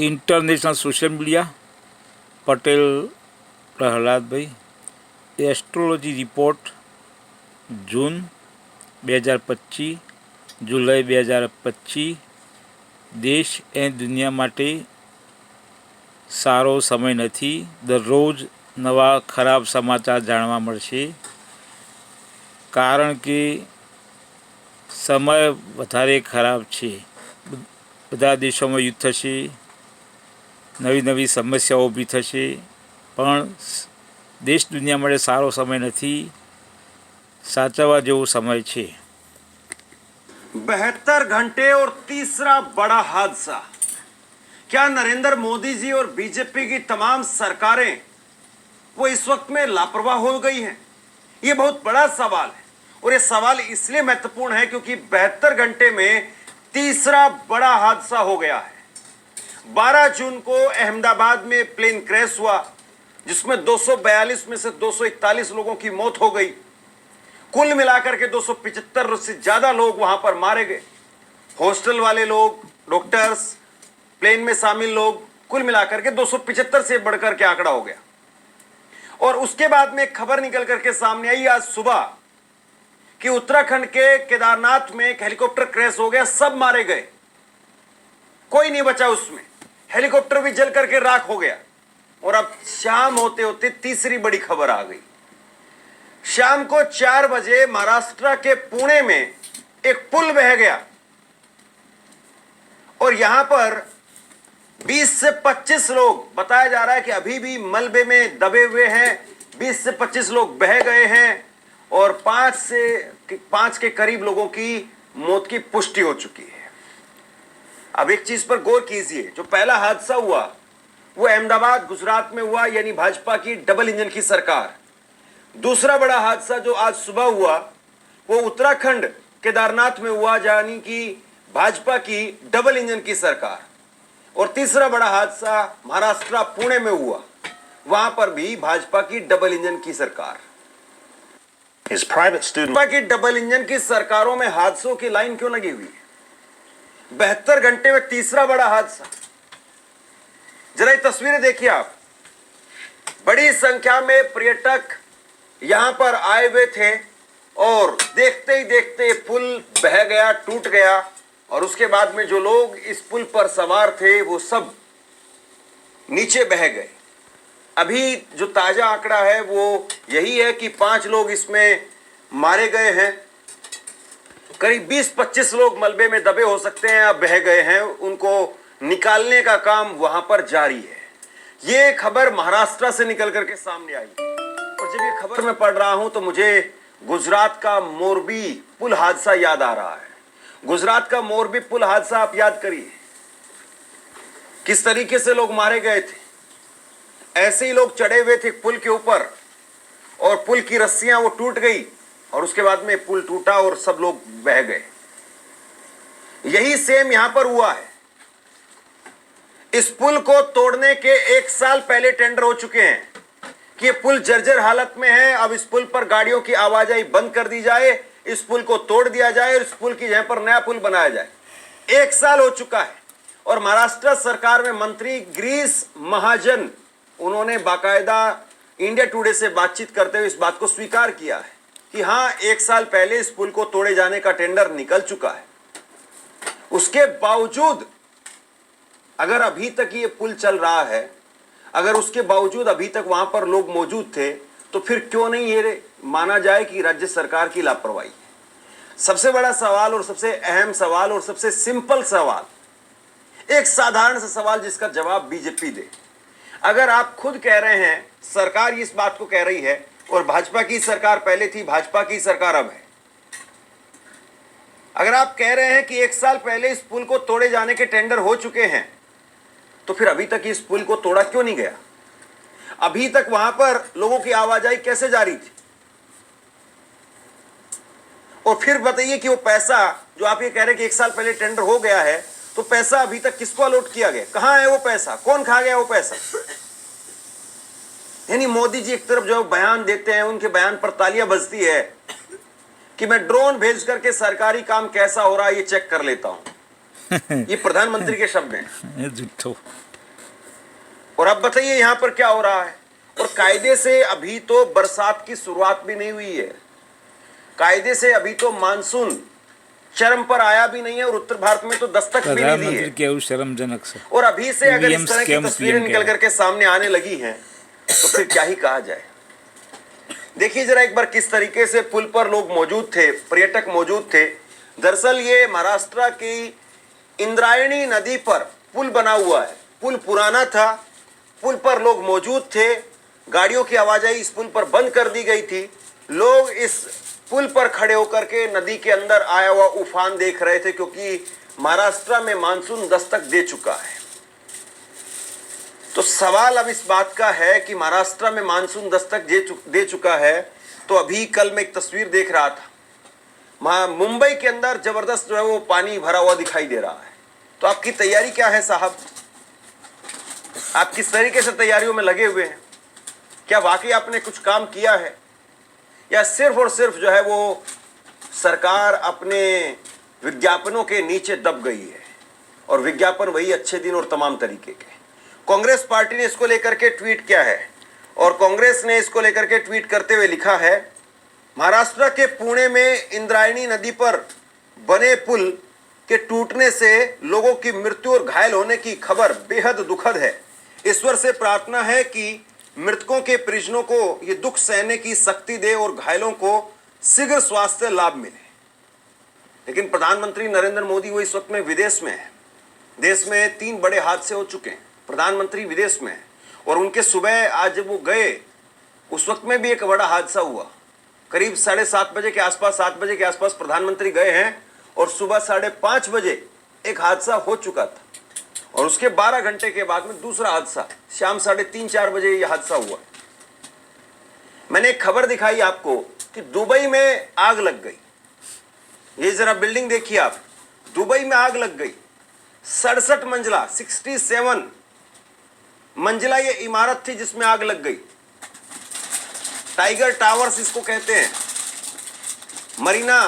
International social media Patel Prahlad भाई astrology report जून 2025 जुलाई 2025 देश ए दुनिया माटे सारो समय नहीं। दररोज नवा खराब समाचार जाणवा मळशे कारण के समय वधारे खराब छे। बधा देशों में युद्ध थशे, नवी नवी समस्याओं ऊभी थशे, पण देश दुनिया माटे सारो समय नहीं, साचवा जेवो समय छे। 72 घंटे और तीसरा बड़ा हादसा। क्या नरेंद्र मोदी जी और बीजेपी की तमाम सरकारें वो इस वक्त में लापरवाह हो गई हैं? ये बहुत बड़ा सवाल है और ये सवाल इसलिए महत्वपूर्ण है क्योंकि 72 घंटे में तीसरा बड़ा हादसा हो गया है। 12 जून को अहमदाबाद में प्लेन क्रैश हुआ जिसमें 242 में से 241 लोगों की मौत हो गई। कुल मिलाकर के 275 से ज्यादा लोग वहां पर मारे गए। हॉस्टल वाले लोग, डॉक्टर्स, प्लेन में शामिल लोग, कुल मिलाकर के 275 से बढ़कर के आंकड़ा हो गया। और उसके बाद में एक खबर निकल करके सामने आई आज सुबह कि उत्तराखंड के केदारनाथ में एक हेलीकॉप्टर क्रैश हो गया, सब मारे गए, कोई नहीं बचा उसमें। हेलीकॉप्टर भी जल करके राख हो गया। और अब शाम होते होते तीसरी बड़ी खबर आ गई। शाम को 4 बजे महाराष्ट्र के पुणे में एक पुल बह गया और यहां पर 20 से 25 लोग, बताया जा रहा है कि अभी भी मलबे में दबे हुए हैं। 20 से 25 लोग बह गए हैं और 5 के करीब लोगों की मौत की पुष्टि हो चुकी है। अब एक चीज पर गौर कीजिए, जो पहला हादसा हुआ वो अहमदाबाद गुजरात में हुआ, यानी भाजपा की डबल इंजन की सरकार। दूसरा बड़ा हादसा जो आज सुबह हुआ वो उत्तराखंड केदारनाथ में हुआ, यानी कि भाजपा की डबल इंजन की सरकार। और तीसरा बड़ा हादसा महाराष्ट्र पुणे में हुआ, वहां पर भी भाजपा की डबल इंजन की सरकार। भाजपा की डबल इंजन की सरकारों में हादसों की लाइन क्यों लगी हुई है? 72 घंटे में तीसरा बड़ा हादसा। जरा ये तस्वीरें देखिए आप। बड़ी संख्या में पर्यटक यहां पर आए हुए थे और देखते ही देखते पुल बह गया, टूट गया। और उसके बाद में जो लोग इस पुल पर सवार थे वो सब नीचे बह गए। अभी जो ताजा आंकड़ा है वो यही है कि 5 लोग इसमें मारे गए हैं। करीब 20-25 लोग मलबे में दबे हो सकते हैं, अब बह गए हैं। उनको निकालने का काम वहां पर जारी है। ये खबर महाराष्ट्र से निकल करके सामने आई और जब ये खबर मैं पढ़ रहा हूं तो मुझे गुजरात का मोरबी पुल हादसा याद आ रहा है। गुजरात का मोरबी पुल हादसा आप याद करिए, किस तरीके से लोग मारे गए थे। ऐसे ही लोग चढ़े हुए थे पुल के ऊपर और पुल की रस्सियां वो टूट गई और उसके बाद में पुल टूटा और सब लोग बह गए। यही सेम यहां पर हुआ है। इस पुल को तोड़ने के 1 साल पहले टेंडर हो चुके हैं कि ये पुल जर्जर हालत में है। अब इस पुल पर गाड़ियों की आवाजाही बंद कर दी जाए, इस पुल को तोड़ दिया जाए और इस पुल की जगह पर नया पुल बनाया जाए। 1 साल हो चुका है और महाराष्ट्र सरकार में मंत्री गिरीश महाजन, उन्होंने बाकायदा इंडिया टुडे से बातचीत करते हुए इस बात को स्वीकार किया है कि हाँ, 1 साल पहले इस पुल को तोड़े जाने का टेंडर निकल चुका है। उसके बावजूद अगर अभी तक ये पुल चल रहा है, अगर उसके बावजूद अभी तक वहां पर लोग मौजूद थे, तो फिर क्यों नहीं ये माना जाए कि राज्य सरकार की लापरवाही है? सबसे बड़ा सवाल और सबसे अहम सवाल और सबसे सिंपल सवाल, एक साधारण सा सवाल जिसका जवाब बीजेपी दे। अगर आप खुद कह रहे हैं, सरकार इस बात को कह रही है और भाजपा की सरकार पहले थी, भाजपा की सरकार अब है, अगर आप कह रहे हैं कि 1 साल पहले इस पुल को तोड़े जाने के टेंडर हो चुके हैं, तो फिर अभी तक इस पुल को तोड़ा क्यों नहीं गया? अभी तक वहां पर लोगों की आवाजाही कैसे जारी थी? और फिर बताइए कि वो पैसा जो आप ये कह रहे हैं कि 1 साल पहले टेंडर हो गया है, तो पैसा अभी तक किसको अलॉट किया गया? कहां है वो पैसा? कौन खा गया वो पैसा? यानी मोदी जी एक तरफ जो बयान देते हैं, उनके बयान पर तालियां बजती है कि मैं ड्रोन भेज करके सरकारी काम कैसा हो रहा है ये चेक कर लेता हूं। ये प्रधानमंत्री के शब्द हैं। और अब बताइए यहां पर क्या हो रहा है। और कायदे से अभी तो बरसात की शुरुआत भी नहीं हुई है, कायदे से अभी तो मानसून चरम पर आया भी नहीं है और उत्तर भारत में तो दस्तक भी नहीं दी प्रधानमंत्री है। क्या शर्मजनक से और अभी से अगर EVM इस तरह की स्कैम तस्वीरें PM निकल करके सामने आने लगी हैं तो फिर क्या ही कहा जाए। देखिए जरा एक बार किस तरीके से पुल पर लोग मौजूद थे, पर्यटक मौजूद थे। दरअसल ये महाराष्ट्र की इंद्रायणी नदी पर पुल बना हुआ है। पुल पुराना था, पुल पर लोग मौजूद थे, गाड़ियों की आवाजाही इस पुल पर बंद कर दी गई थी। लोग इस पुल पर खड़े होकर के नदी के अंदर आया हुआ उफान देख रहे थे, क्योंकि महाराष्ट्र में मानसून दस्तक दे चुका है। तो सवाल अब इस बात का है कि महाराष्ट्र में मानसून दस्तक दे चुका है, तो अभी कल मैं एक तस्वीर देख रहा था, मुंबई के अंदर जबरदस्त जो है वो पानी भरा हुआ दिखाई दे रहा है। तो आपकी तैयारी क्या है साहब? आप किस तरीके से तैयारियों में लगे हुए हैं? क्या वाकई आपने कुछ काम किया है, या सिर्फ और सिर्फ जो है वो सरकार अपने विज्ञापनों के नीचे दब गई है और विज्ञापन वही अच्छे दिन और तमाम तरीके के। कांग्रेस पार्टी ने इसको लेकर के ट्वीट किया है और कांग्रेस ने इसको लेकर के ट्वीट करते हुए लिखा है, महाराष्ट्र के पुणे में इंद्रायणी नदी पर बने पुल के टूटने से लोगों की मृत्यु और घायल होने की खबर बेहद दुखद है। ईश्वर से प्रार्थना है कि मृतकों के परिजनों को ये दुख सहने की शक्ति दे और घायलों को शीघ्र स्वास्थ्य लाभ मिले। लेकिन प्रधानमंत्री नरेंद्र मोदी वो इस वक्त में विदेश में है। देश में 3 बड़े हादसे हो चुके हैं, प्रधानमंत्री विदेश में है और उनके सुबह आज जब वो गए उस वक्त में भी एक बड़ा हादसा हुआ। करीब 7:30 बजे के आसपास, 7 बजे के आसपास प्रधानमंत्री गए हैं और सुबह 5:30 बजे एक हादसा हो चुका था और उसके 12 घंटे के बाद में दूसरा हादसा शाम 3:30-4 बजे यह हादसा हुआ। मैंने एक खबर दिखाई आपको कि दुबई में आग लग गई। ये जरा बिल्डिंग देखिए आप, दुबई में आग लग गई। 67 मंजिला 67 मंजिला ये इमारत थी जिसमें आग लग गई। टाइगर टावर्स इसको कहते हैं, मरीना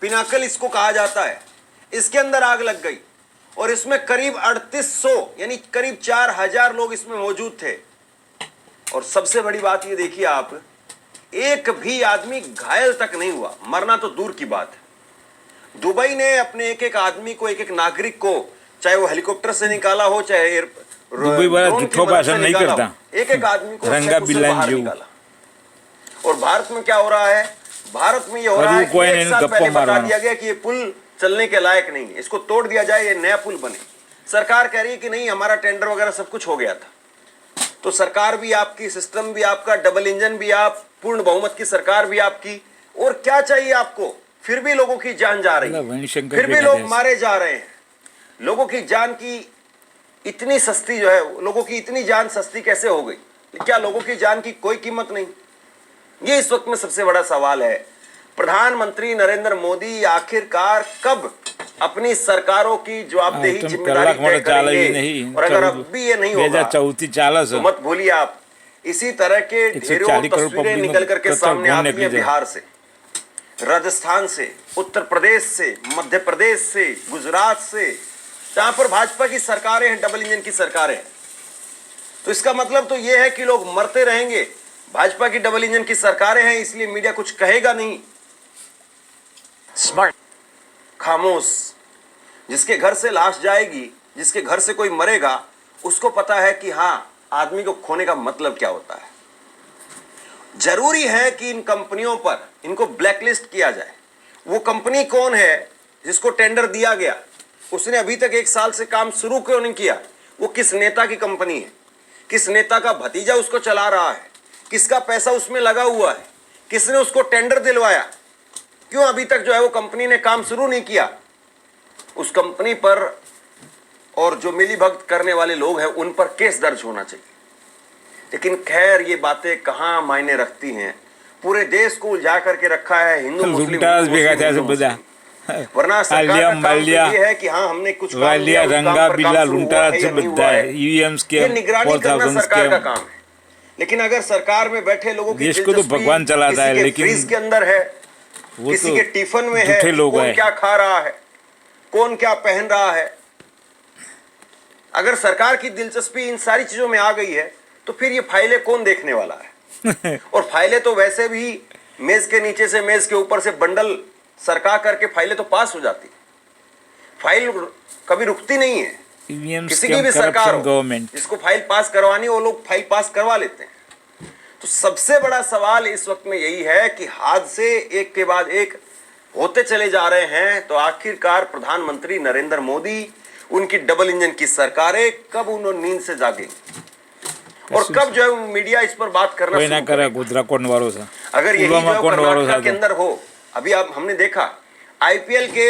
पिनाकल इसको कहा जाता है। इसके अंदर आग लग गई और इसमें करीब 3800 यानी करीब 4000 लोग इसमें मौजूद थे। और सबसे बड़ी बात ये देखिए आप, एक भी आदमी घायल तक नहीं हुआ, मरना तो दूर की बात है। दुबई ने अपने एक आदमी को, एक नागरिक को, चाहे वो हेलीकॉप्टर से निकाला हो, चाहे दुबई वाला झूठा भाषण नहीं करता, एक आदमी को रंगा बिल्ला बाहर निकाला। और भारत में क्या हो रहा है? भारत में ये हो रहा है कि 1 साल पहले बता दिया गया कि ये पुल चलने के लायक नहीं है, इसको तोड़ दिया जाए, ये नया पुल बने। सरकार कह रही है कि नहीं, हमारा टेंडर वगैरह सब कुछ हो गया था। तो सरकार भी आपकी, सिस्टम भी आपका, डबल इंजन भी आप, पूर्ण बहुमत की सरकार भी आपकी, और क्या चाहिए आपको? फिर भी लोगों की जान जा रही है, फिर भी लोग मारे जा रहे हैं। लोगों की जान की इतनी सस्ती जो है, लोगों की इतनी जान सस्ती कैसे हो गई? क्या लोगों की जान की कोई कीमत नहीं? ये इस वक्त में सबसे बड़ा सवाल है। प्रधानमंत्री नरेंद्र मोदी आखिरकार कब अपनी सरकारों की जवाबदेही जिम्मेदारी तय करेंगे? और अगर अब भी ये नहीं होगा तो मत भूलिए आप, इसी तरह के ढेरों तस्वीरें निकल करके सामने आती है बिहार से, राजस्थान से, उत्तर प्रदेश से, मध्य प्रदेश से, गुजरात से, जहां पर भाजपा की सरकारें हैं, डबल इंजन की सरकारें हैं। तो इसका मतलब तो यह है कि लोग मरते रहेंगे। भाजपा की डबल इंजन की सरकारें हैं इसलिए मीडिया कुछ कहेगा नहीं, स्मार्ट, खामोश। जिसके घर से लाश जाएगी, जिसके घर से कोई मरेगा, उसको पता है कि हां, आदमी को खोने का मतलब क्या होता है। जरूरी है कि इन कंपनियों पर इनको ब्लैकलिस्ट किया जाए। वो कंपनी कौन है जिसको टेंडर दिया गया? उसने अभी तक 1 साल से काम शुरू क्यों नहीं किया? वो किस नेता की कंपनी है? किस नेता का भतीजा उसको चला रहा है? किसका पैसा उसमें लगा हुआ है? किसने उसको टेंडर दिलवाया? क्यों अभी तक जो है वो कंपनी ने काम शुरू नहीं किया? उस कंपनी पर और जो मिलीभगत करने वाले लोग हैं उन पर केस दर्ज होना चाहिए। लेकिन खैर, ये बातें कहां मायने रखती हैं? पूरे देश को उलझा करके रखा है हिंदू मुस्लिम, वरना सरकार का काम ये है कि हाँ, हमने कुछ काम किया, उस काम पर काम शुरू हुआ है या नहीं हुआ है, ये निगरानी करना सरकार का काम है। लेकिन अगर सरकार में बैठे लोगों की देश को तो भगवान चलाता है, लेकिन फ्रीज के अंदर है, किसी के टिफिन में है, कौन क्या खा रहा है, कौन क्या पहन रहा है, अगर सरकार की दिलचस्पी इन सारी चीजों में आ गई है तो फिर ये फाइलें कौन देखने वाला है? और फाइलें तो वैसे भी मेज के नीचे से मेज के ऊपर से बंडल सरका करके फाइलें तो पास हो जाती। फाइल कभी रुकती नहीं है। किसी की भी सरकार हो, जिसको फाइल पास करवानी वो लोग फाइल पास करवा लेते हैं। तो सबसे बड़ा सवाल इस वक्त में यही है कि हादसे एक के बाद एक होते चले जा रहे हैं, तो आखिरकार प्रधानमंत्री नरेंद्र मोदी, उनकी डबल इंजन की सरकारें कब उन्होंने नींद से जागेंगी और कब जो है मीडिया इस पर बात करना शुरू करेगा। अगर यही जो कर्नाटक के अंदर हो, अभी आप हमने देखा आईपीएल के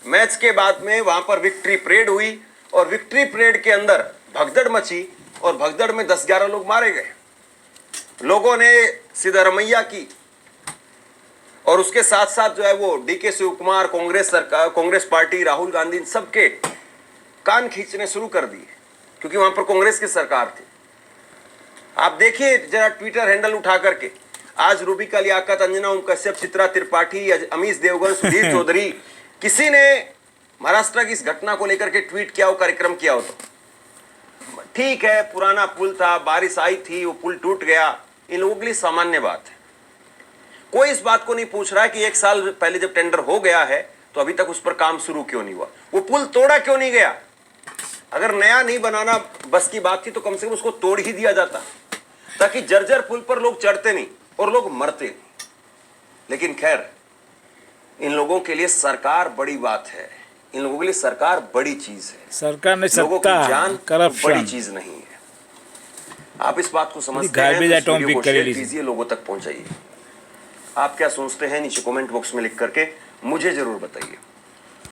मैच के बाद में वहां पर विक्ट्री परेड हुई और विक्ट्री परेड के अंदर भगदड़ मची और भगदड़ में 10-11 लोग मारे गए। लोगों ने सिद्धरमैया की और उसके साथ साथ जो है वो डीके शिव कुमार, कांग्रेस सरकार, कांग्रेस पार्टी, राहुल गांधी, सबके कान खींचने शुरू कर दिए क्योंकि वहां पर कांग्रेस की सरकार थी। आप देखिए जरा ट्विटर हैंडल उठा करके, आज रूबिका लियाकत, अंजना ओम कश्यप, चित्रा त्रिपाठी, अमीश देवगन, सुधीर चौधरी, किसी ने महाराष्ट्र की इस घटना को लेकर के ट्वीट किया हो, कार्यक्रम किया हो तो ठीक है, पुराना पुल था, बारिश आई थी, वो पुल टूट गया, इन लोगों के लिए सामान्य बात है। कोई इस बात को नहीं पूछ रहा है कि 1 साल पहले जब टेंडर हो गया है तो अभी तक उस पर काम शुरू क्यों नहीं हुआ, वो पुल तोड़ा क्यों नहीं गया। अगर नया नहीं बनाना बस की बात थी तो कम से कम उसको तोड़ ही दिया जाता, ताकि जर्जर पुल पर लोग चढ़ते नहीं और लोग मरते नहीं। लेकिन खैर, इन लोगों के लिए सरकार बड़ी बात है, इन लोगों के लिए सरकार बड़ी चीज है। सरकार ने लोगों की जान करप्शन बड़ी चीज नहीं है। आप इस बात को समझते हैं तो इस वीडियो को शेयर कीजिए, लोगों तक पहुंचाइए। आप क्या सोचते हैं नीचे कमेंट बॉक्स में लिख करके मुझे जरूर बताइए।